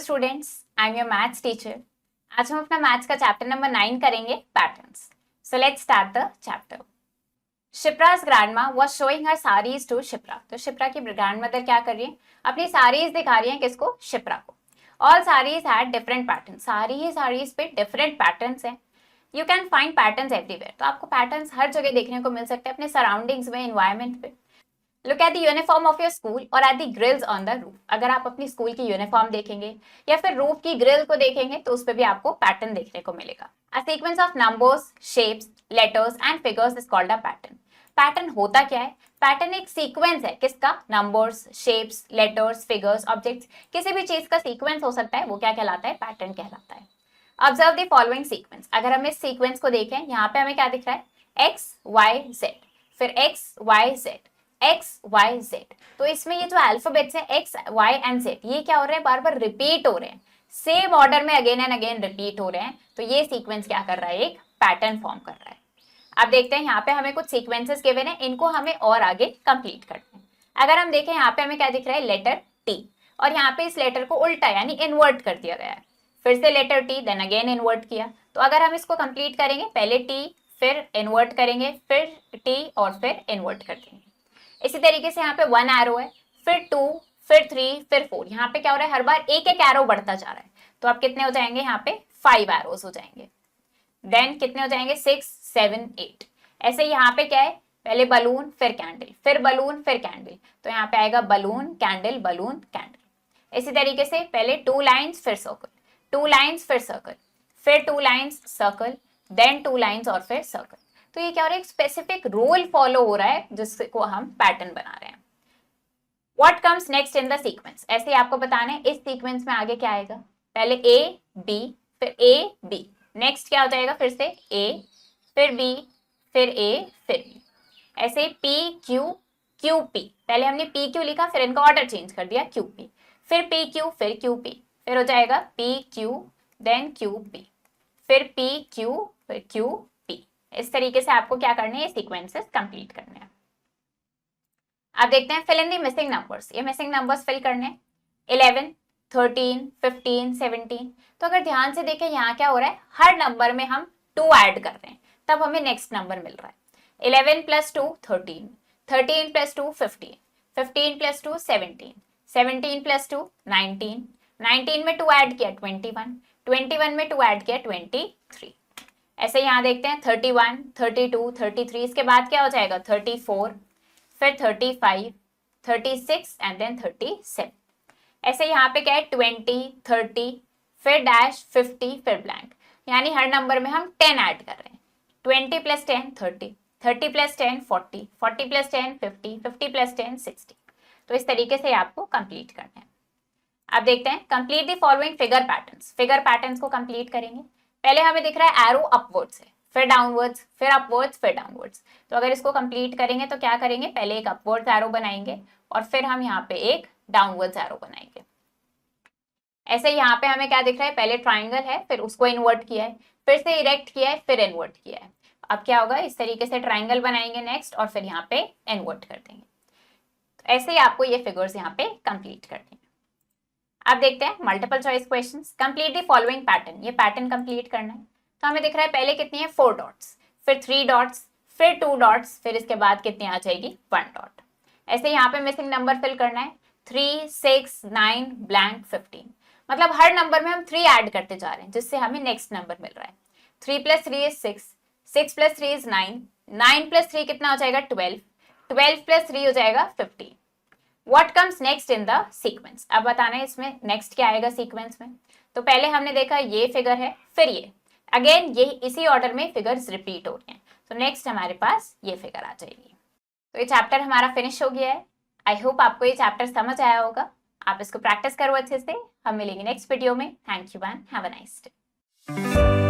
Students, I am your maths teacher. आज हम अपना मैथ्स का चैप्टर नंबर 9 करेंगे, patterns. So let's start the chapter. शिप्रा's grandma was showing her sarees to Shipra. तो शिप्रा की ग्रैंडमदर क्या कर रही है, अपनी साड़ीज दिखा रही है किसको, शिप्रा को। All saris had different pattern, सारी ही साड़ीज पे डिफरेंट पैटर्न्स हैं। You can find patterns everywhere, तो आपको पैटर्न्स हर जगह देखने को मिल सकते हैं, अपने सराउंडिंग्स में, एनवायरमेंट पे। Look at the uniform of your school और at the grills on the roof. अगर आप अपनी स्कूल की यूनिफॉर्म देखेंगे या फिर रूफ की ग्रिल को देखेंगे तो उस पर भी आपको पैटर्न देखने को मिलेगा। A sequence of numbers, shapes, letters and figures is called a pattern. Pattern होता क्या है? पैटर्न एक सीक्वेंस है, किसका? Numbers, shapes, letters, figures, objects, किसी भी चीज का सीक्वेंस हो सकता है, वो क्या कहलाता है? पैटर्न कहलाता है। Observe the following sequence. अगर हम इस सीक्वेंस को देखें, यहाँ पे हमें क्या दिख रहा है? एक्स वाई जेड, फिर X Y Z, X Y Z. तो इसमें ये जो अल्फाबेट्स है एक्स वाई एंड जेड, ये क्या हो रहे हैं? बार बार रिपीट हो रहे हैं, सेम ऑर्डर में अगेन एंड अगेन रिपीट हो रहे हैं। तो ये सीक्वेंस क्या कर रहा है? एक पैटर्न फॉर्म कर रहा है। अब देखते हैं, यहाँ पे हमें कुछ सीक्वेंसेस गिवन है, इनको हमें और आगे कंप्लीट करते हैं। अगर हम देखें, यहाँ पे हमें क्या दिख रहा है? लेटर टी, और यहाँ पे इस लेटर को उल्टा यानी इन्वर्ट कर दिया गया है। फिर से letter T, then again invert किया। तो अगर हम इसको कंप्लीट करेंगे, पहले टी, फिर इन्वर्ट करेंगे, फिर टी और फिर इन्वर्ट कर देंगे। इसी तरीके से यहाँ पे 1 एरो है, फिर 2, फिर 3, फिर 4। यहाँ पे क्या हो रहा है? हर बार एक एक एरो बढ़ता जा रहा है। तो आप कितने हो जाएंगे? यहाँ पे 5 एरोज हो जाएंगे। देन कितने हो जाएंगे? 6, 7, 8। ऐसे यहाँ पे क्या है? पहले बलून, फिर कैंडल, फिर बलून, फिर कैंडल। तो यहाँ पे आएगा बलून कैंडल बलून कैंडल। इसी तरीके से पहले 2 लाइन्स, फिर सर्कल, 2 लाइन्स, फिर सर्कल, फिर 2 लाइन्स, सर्कल, देन 2 लाइन्स और फिर सर्कल। तो ये क्या हो रहा है? एक स्पेसिफिक रूल फॉलो हो रहा है जिसको हम पैटर्न बना रहे हैं। What comes next in the sequence? ऐसे ही आपको बताना है इस सीक्वेंस में आगे क्या आएगा। पहले ए बी, फिर ए बी, नेक्स्ट क्या हो जाएगा? फिर से ए, फिर बी, फिर ए, फिर बी। ऐसे पी क्यू क्यू पी, पहले हमने पी क्यू लिखा, फिर इनका ऑर्डर चेंज कर दिया, क्यू पी, फिर पी क्यू, फिर क्यू पी, फिर हो जाएगा P Q, then Q P, फिर पी क्यू, फिर क्यू पी। इस तरीके से आपको क्या करने हैं? सीक्वेंसेस कंप्लीट करने हैं। अब देखते हैं fill in the missing numbers. ये मिसिंग नंबर्स फिल करने हैं। 11, 13, 15, 17। तो अगर ध्यान से देखें, यहाँ क्या हो रहा है? हर नंबर में हम 2 ऐड कर रहे हैं, तब हमें नेक्स्ट नंबर मिल रहा है। 11 + 2 13, 13 + 2 15, 15 + 2 17, 17 + 2 19, 19 में 2 ऐड किया 21, 21 में 2 ऐड किया 23। ऐसे यहाँ देखते हैं 31, 32, 33, इसके बाद क्या हो जाएगा? 34, फिर 35, 36 एंड देन 37। ऐसे यहाँ पे क्या है? 20, 30, फिर डैश, 50, फिर ब्लैंक। यानी हर नंबर में हम 10 ऐड कर रहे हैं। 20 + 10 30, 30 + 10 40, 40 + 10 50, 50 + 10 60। तो इस तरीके से आपको कंप्लीट करना है। अब देखते हैं complete the following figure patterns. Figure patterns को कंप्लीट करेंगे। पहले हमें दिख रहा है एरो अपवर्ड्स है, फिर डाउनवर्ड्स, फिर अपवर्ड्स, फिर डाउनवर्ड्स। तो अगर इसको कंप्लीट करेंगे तो क्या करेंगे? पहले एक अपवर्ड्स एरो बनाएंगे और फिर हम यहाँ पे एक डाउनवर्ड्स एरो बनाएंगे। ऐसे यहाँ पे हमें क्या दिख रहा है? पहले ट्राइंगल है, फिर उसको इन्वर्ट किया है, फिर से इरेक्ट किया है, फिर इन्वर्ट किया है। अब क्या होगा? इस तरीके से ट्राइंगल बनाएंगे नेक्स्ट, और फिर यहाँ पे इन्वर्ट कर देंगे। तो ऐसे ही आपको ये फिगर्स यहाँ पे कंप्लीट कर देंगे। अब देखते हैं multiple choice questions. Complete the following pattern. ये पैटर्न कंप्लीट करना है। तो हमें दिख रहा है पहले कितनी है? 4 डॉट्स, फिर 3 डॉट्स, फिर 2 डॉट्स, फिर इसके बाद कितनी आ जाएगी? 1 डॉट। ऐसे यहाँ पे मिसिंग नंबर फिल करना है। 3, 6, 9, ब्लैंक 15। मतलब हर नंबर में हम 3 ऐड करते जा रहे हैं, जिससे हमें नेक्स्ट नंबर मिल रहा है। 3 + 3 is 6, 6 + 3 is 9, 9 + 3 कितना हो जाएगा? 12, 12 + 3 हो जाएगा 15। What comes next in the sequence? अब बताना है इसमें नेक्स्ट क्या आएगा सीक्वेंस में। तो पहले हमने देखा ये फिगर है, फिर ये अगेन, ये इसी ऑर्डर में फिगर्स रिपीट हो रहे हैं। तो नेक्स्ट हमारे पास ये फिगर आ जाएगी। तो ये चैप्टर हमारा फिनिश हो गया है। आई होप आपको ये चैप्टर समझ आया होगा। आप इसको प्रैक्टिस करो अच्छे से। हम मिलेंगे नेक्स्ट वीडियो में। Thank you and have a nice day.